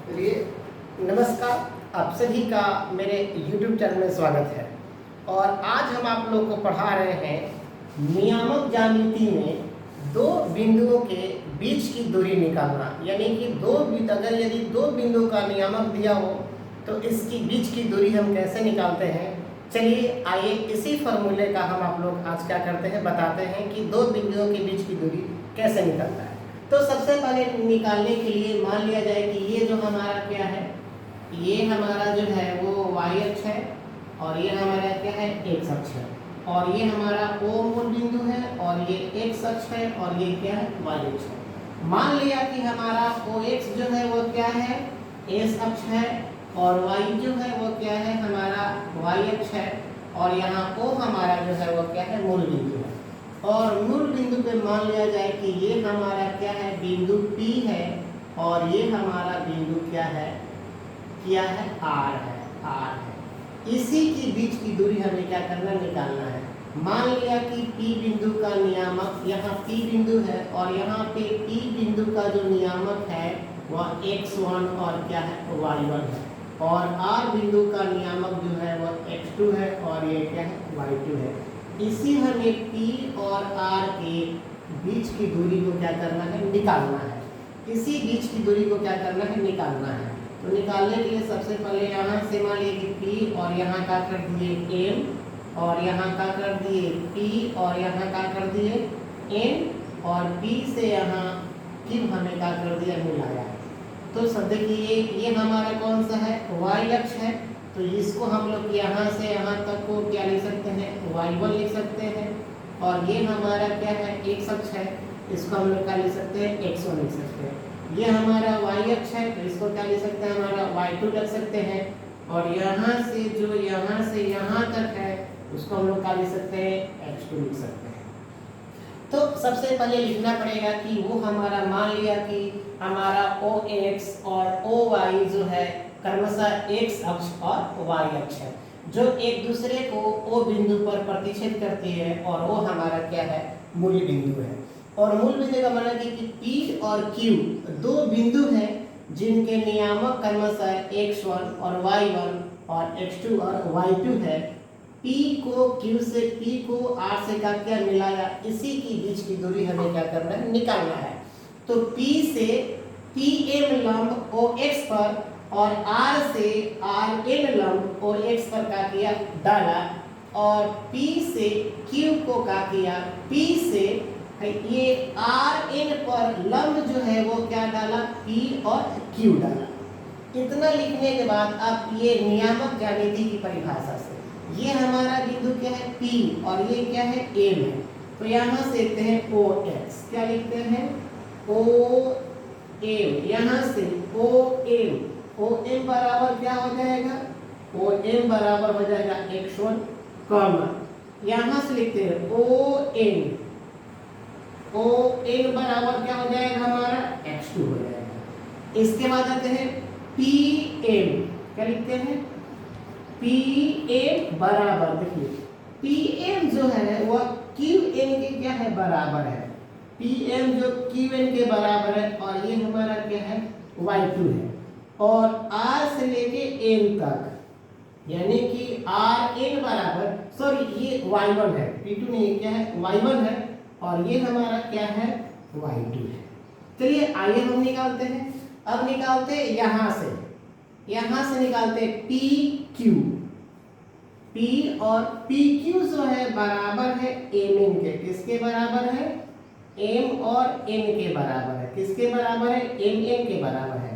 चलिए, नमस्कार। आप सभी का मेरे YouTube चैनल में स्वागत है। और आज हम आप लोग को पढ़ा रहे हैं नियामक ज्यामिति में दो बिंदुओं के बीच की दूरी निकालना। यानी कि अगर यदि दो बिंदुओं का नियामक दिया हो तो इसकी बीच की दूरी हम कैसे निकालते हैं। चलिए आइए इसी फॉर्मूले का हम आप लोग आज क्या करते हैं, बताते हैं कि दो बिंदुओं के बीच की दूरी कैसे निकलता है। तो सबसे पहले निकालने के लिए मान लिया जाए कि ये जो हमारा क्या है, ये हमारा जो है वो y अक्ष है और ये हमारा क्या है x अक्ष है, और ये हमारा O मूल बिंदु है और ये x अक्ष है और ये क्या है y अक्ष है। मान लिया कि हमारा OX जो है वो क्या है S अक्ष है और y जो है वो क्या है हमारा y अक्ष है, और यहाँ O हमारा जो है वो क्या है मूल बिंदु है। और मूल बिंदु पे मान लिया जाए कि ये हमारा क्या है बिंदु P है और ये हमारा बिंदु क्या है R है। इसी के बीच की दूरी हमें क्या करना निकालना है। मान लिया कि P बिंदु का नियामक यहाँ P बिंदु है और यहाँ पे P बिंदु का जो नियामक है वह x1 और क्या है y1 है, और R बिंदु का नियामक जो है वह x2 है और ये क्या है y2 है। इसी हमें P और R के बीच की दूरी को क्या करना है निकालना है। इसी बीच की दूरी को क्या करना है निकालना है। तो निकालने के लिए सबसे पहले यहाँ से मान लीजिए कि P और यहाँ का कर दिए M और यहाँ का कर दिए P और यहाँ का कर दिए N और P से यहाँ Q हमें क्या कर दिया मिलाया। तो सब देखिए ये हमारा कौन सा है y अक्ष है, तो इसको हम लोग यहाँ से यहाँ तक को क्या लिख सकते हैं y1 लिख सकते हैं, और ये हमारा क्या है x अक्ष है, इसको हम लोग क्या लिख सकते हैं x1 लिख सकते हैं। ये हमारा y अक्ष है तो इसको क्या लिख सकते हैं हमारा y2 लिख सकते हैं, और यहाँ से जो यहाँ से यहाँ तक है उसको हम लोग क्या लिख सकते हैं x2 लिख सकते हैं। तो सबसे पहले लिखना पड़ेगा कि वो हमारा मान लिया कि हमारा OX और OY जो है क्रमशः x अक्ष और y अक्ष है, जो एक दूसरे को O बिंदु पर प्रतिच्छेद करती है, और वो हमारा क्या है मूल बिंदु है। और मूल बिंदु का मतलब कि P और Q दो बिंदु हैं जिनके नियामक क्रमशः x1 और y1 और x2 और y2 है। P को Q से P को R से क्या मिलाया, इसी की बीच की दूरी हमें क्या करना है निकालना है। तो P से PM लंब OX पर और R से RN लंब OX पर क्या किया डाला, और P से Q को क्या किया P से ये RN पर लंब जो है वो क्या डाला P और Q डाला। इतना लिखने के बाद अब ये नियामक ज्यामिति की परिभाषा से ये हमारा बिंदु क्या है P और ये क्या है M है, तो यहाँ से लिखते हैं OX, क्या लिखते हैं OM, यहाँ से OM बराबर क्या हो जाएगा OM बराबर हो जाएगा x1 कॉमा, यहाँ से लिखते हैं ON बराबर क्या हो जाएगा हमारा x2 हो जाएगा। इसके बाद आते हैं PM, क्या लिखते हैं PM बराबर, देखिए PM जो है वह QN के क्या है बराबर है, PM जो QN के बराबर है, और ये हमारा क्या है y2 है, और R से लेके N तक यानी कि RN बराबर ये y1 है, P2 नहीं क्या है y1 है, और ये हमारा क्या है y2 है। चलिए आइए हम निकालते हैं। अब निकालते यहाँ से निकालते PQ, P और PQ जो है बराबर है MN के, किसके बराबर है M और N के बराबर है, किसके बराबर है MN के बराबर है।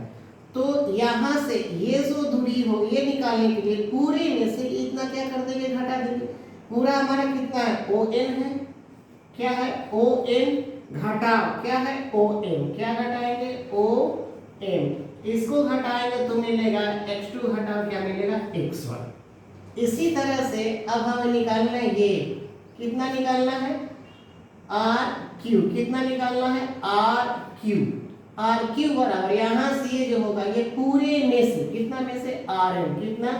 तो यहाँ से ये जो दूरी हो ये निकालने के लिए पूरे में से इतना क्या कर देंगे घटा देंगे, पूरा हमारा कितना है ON है, क्या है ON घटाओ क्या है OM, क्या घटाएंगे OM, इसको घटाएंगे तो मिलेगा x2 घटाओ क्या मिलेगा x1। इसी तरह से अब हमें निकालना है ये कितना निकालना है RQ, कितना निकालना है RQ बराबर यहाँ से ये जो होगा ये पूरे में से कितना में से RN, कितना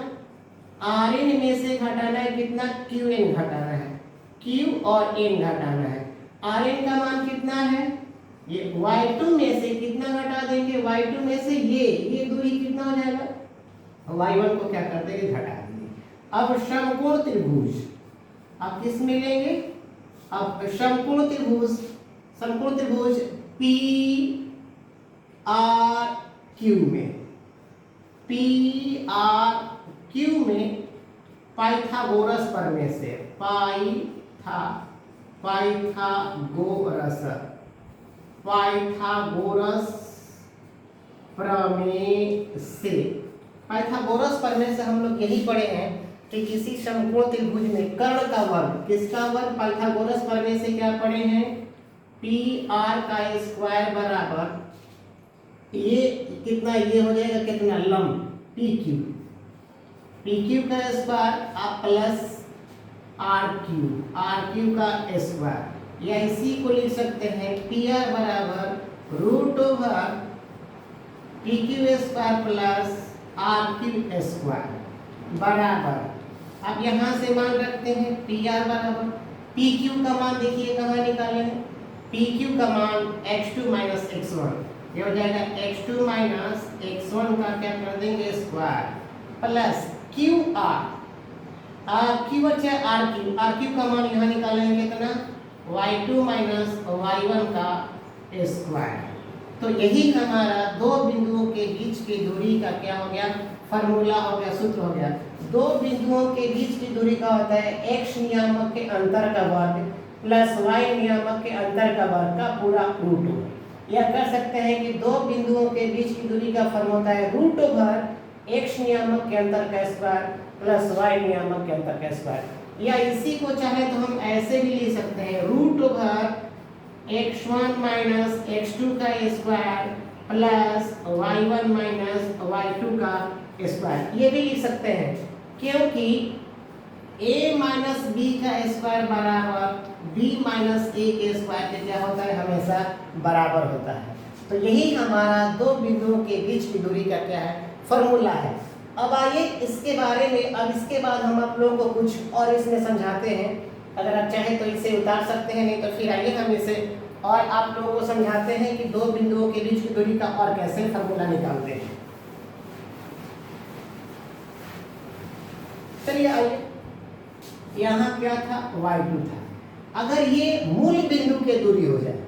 RN में से घटाना है कितना QN घटाना है, Q और N घटाना है। RN का मान कितना है ये y2 में से कितना घटा देंगे y2 में से ये दूरी कितना हो जाएगा, y1 को क्या कर देंगे, घटा देंगे। अब समकोण त्रिभुज अब किस में लेंगे, अब समकोण त्रिभुज पी आर क्यू में पाइथागोरस प्रमेय से पाइथागोरस प्रमेय से हम लोग यही पढ़े हैं कि किसी समकोण त्रिभुज में कर्ण का वर्ग, किसका वर्ग, पाइथागोरस प्रमेय से क्या पढ़े हैं, पी आर का स्क्वायर बराबर ये कितना, ये हो जाएगा कितना, लंब पी क्यू का स्क्वायर आप प्लस आर क्यू का स्क्वायर, या इसी को लिख सकते हैं पी आर बराबर root over P Q square plus R Q square बराबर, अब यहाँ से मान रखते हैं पी आर बराबर पी क्यू का मान देखिए कहाँ निकाले हैं, पी क्यू का मान x2 माइनस x1, ये हो जाएगा x2 माइनस x1 का क्या कर देंगे स्क्वायर प्लस क्यू बचा आर क्यू का मान यहाँ निकालेंगे कितना, y2 माइनस y1 का स्क्वायर। तो यही हमारा दो बिंदुओं के बीच की दूरी का क्या हो गया, फार्मूला हो गया, सूत्र हो गया। दो बिंदुओं के बीच की दूरी का होता है x नियामक के अंतर का वर्ग प्लस y नियामक के अंतर का वर्ग का पूरा रूट ओवर। या कर सकते हैं कि दो बिंदुओं के बीच की दूरी का फॉर्म होता है रूट ओवर x नियामक के अंतर का स्क्वायर प्लस y नियामक के अंतर का स्क्वायर, या इसी को चाहे तो हम ऐसे भी लिख सकते हैं root over x1 minus x2 का square plus y1 minus y2 का स्क्वायर, ये भी लिख सकते हैं क्योंकि a माइनस बी का स्क्वायर बराबर b माइनस a के स्क्वायर के क्या होता है, हमेशा बराबर होता है। तो यही हमारा दो बिंदुओं के बीच की दूरी का क्या है, फॉर्मूला है। अब आइए इसके बारे में, अब इसके बाद हम आप लोगों को कुछ और इसमें समझाते हैं। अगर आप चाहें तो इसे उतार सकते हैं, नहीं तो फिर आइए हम इसे और आप लोगों को समझाते हैं कि दो बिंदुओं के बीच की दूरी का और कैसे फॉर्मूला निकालते हैं। चलिए आइए, यहाँ क्या था, y2 था। अगर ये मूल बिंदु के दूरी हो जाए,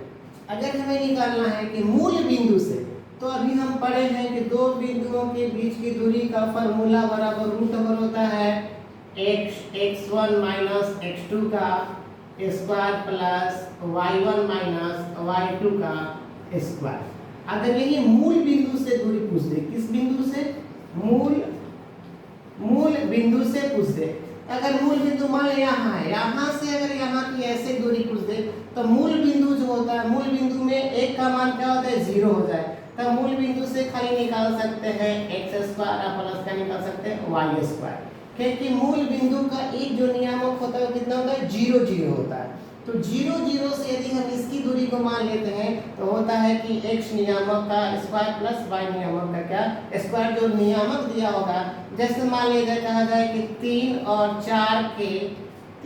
अगर हमें निकालना है कि मूल बिंदु से, तो अभी हम पढ़े हैं कि दो बिंदुओं के बीच की दूरी का फॉर्मूला बराबर रूट ओवर होता है x1 माइनस x2 का square plus y1 minus y2 का स्क्वायर। अगर यही मूल बिंदु से दूरी पूछ दे, किस बिंदु से, मूल बिंदु से पूछ दे, अगर मूल बिंदु मान लें यहाँ है, यहाँ से अगर यहाँ की ऐसे दूरी पूछ दे, तो मूल बिंदु जो होता है, मूल बिंदु में एक का मान क्या होता है, 0 हो जाए, तब मूल बिंदु से खाली निकाल सकते हैं x स्क्वायर प्लस का निकाल सकते हैं y स्क्वायर, क्योंकि मूल बिंदु का एक जो नियामक होता है वो कितना होता है, 0 0 होता है। तो 0 0 से यदि हम इसकी दूरी को मान लेते हैं तो होता है कि x नियामक का स्क्वायर प्लस y नियामक का क्या स्क्वायर, जो नियामक दिया होगा, जैसे मान लीजिए कहा जाए कि 3 और 4 के,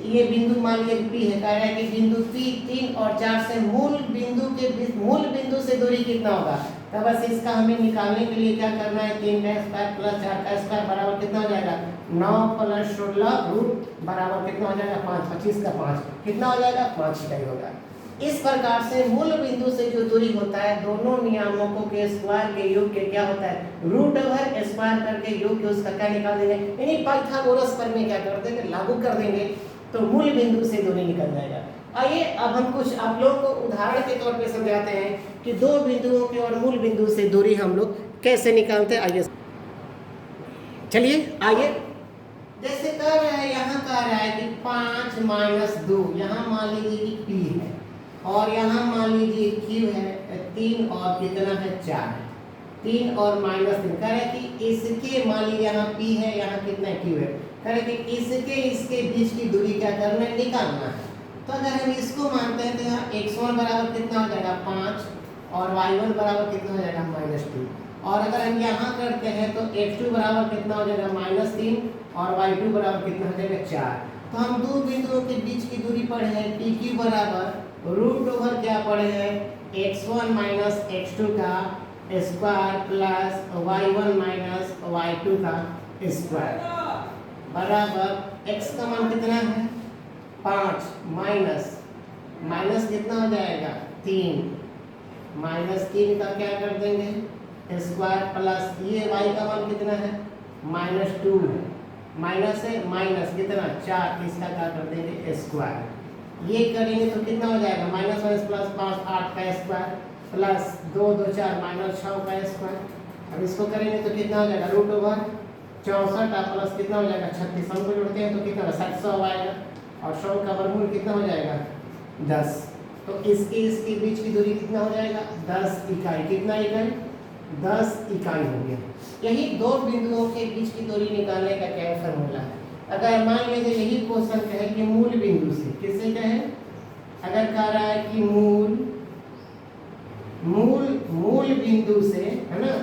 ये बिंदु मान लीजिए P है, कह रहा है कि बिंदु P 3 और 4 से मूल बिंदु से दूरी कितना होगा, तब बस इसका हमें निकालने के लिए क्या करना है, 3 का स्क्वायर प्लस 4 का स्क्वायर बराबर कितना हो जाएगा, 9 प्लस 16 रूट बराबर कितना हो जाएगा, 5, 25 का 5 कितना हो जाएगा, 5 इकाई होगा। इस प्रकार से मूल बिंदु से जो दूरी होता है, दोनों नियामकों के स्क्वायर के योग के क्या होता है, रूट ओवर स्क्वायर करके योग के उसका क्या निकाल देंगे, यानी पाइथागोरस प्रमेय क्या कर देंगे, लागू कर देंगे, तो मूल बिंदु से दूरी निकल जाएगा। आइए अब हम कुछ आप लोगों को उदाहरण के तौर पे समझाते हैं कि दो बिंदुओं के और मूल बिंदु से दूरी हम लोग कैसे निकालते हैं। आइए चलिए आइए, जैसे कह रहा है, यहाँ कह रहा है कि 5 माइनस 2, यहाँ मान लीजिए कि P है और यहाँ मान लीजिए Q है 3 और कितना है 4 है, 3 और माइनस 3, कह रहे हैं कि इसके मान लीजिए यहाँ P है, यहाँ कितना Q है, कह रहे हैं कि इसके बीच की दूरी क्या करना है, निकालना है। तो अगर हम इसको मानते हैं तो यहाँ x1 बराबर कितना हो जाएगा 5 और y1 बराबर कितना हो जाएगा -2, और अगर हम यहाँ करते हैं तो x2 बराबर कितना हो जाएगा -3 और y2 बराबर कितना हो जाएगा 4। तो हम दो बिंदुओं के बीच की दूरी पढ़े हैं PQ बराबर रूट ओवर क्या पढ़े हैं, x1 माइनस x2 का square plus y1 minus y2 का स्क्वायर बराबर x का मान कितना है 5 माइनस कितना हो जाएगा 3 -3 का क्या कर देंगे स्क्वायर प्लस ये y का मान कितना है -2 है माइनस है माइनस कितना 4 इसका क्या कर देंगे स्क्वायर ये करेंगे तो कितना हो जाएगा -1 प्लस 5 8 का स्क्वायर प्लस 2 2 4 -6 का स्क्वायर। अब इसको करेंगे तो कितना हो जाएगा √64 प्लस कितना हो जाएगा 36 हम को जोड़ते हैं तो कितना 700 आएगा और 100 का वर्गमूल कितना हो जाएगा 10 तो इसके बीच की दूरी कितना हो जाएगा 10 इकाई कितना इकाई 10 इकाई हो गया। यही दो बिंदुओं के बीच की दूरी निकालने का क्या फॉर्मूला है। अगर मान लीजिए यही क्वेश्चन कहे कि मूल बिंदु से किससे कहे अगर कह रहा है कि मूल बिंदु से है ना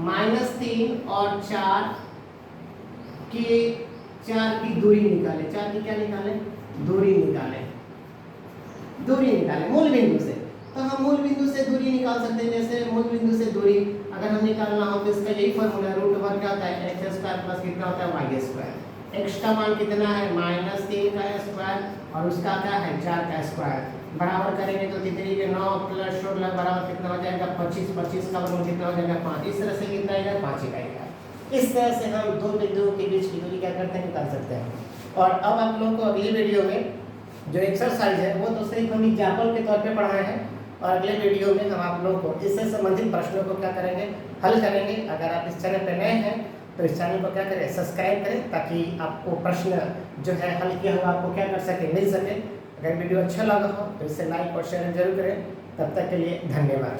-3 और 4 की दूरी निकाले 4 की क्या निकाले दूरी निकाले मूल बिंदु से। तो हम मूल बिंदु से दूरी निकाल सकते हैं। जैसे मूल बिंदु से दूरी अगर हम निकालना हो तो इसका यही फॉर्मूला √1 क्या होता है x² प्लस कितना होता है y²। x का मान कितना है -3 का स्क्वायर और उसका क्या है 4 का स्क्वायर बराबर करेंगे तो कितनी के 9 प्लस 16 बराबर कितना हो जाएगा 25 का वर्गमूल कितना हो जाएगा 5। इस तरह से कितना आएगा 5 आएगा। इस तरह से हम दो बिंदुओं के बीच की दूरी क्या करते हैं निकाल सकते हैं। और अब आप लोगों को अगली वीडियो में जो एक्सरसाइज है वो तो सिर्फ हम एग्जाम्पल के तौर पे पढ़ाए हैं और अगले वीडियो में हम आप लोगों को इससे संबंधित प्रश्नों को क्या करेंगे हल करेंगे। अगर आप इस चैनल पर नए हैं तो इस चैनल को क्या करें सब्सक्राइब करें ताकि आपको प्रश्न जो है हल किया हुआ आपको क्या कर सके मिल सके। अगर वीडियो अच्छा लगा हो तो इसे लाइक और शेयर जरूर करें। तब तक के लिए धन्यवाद।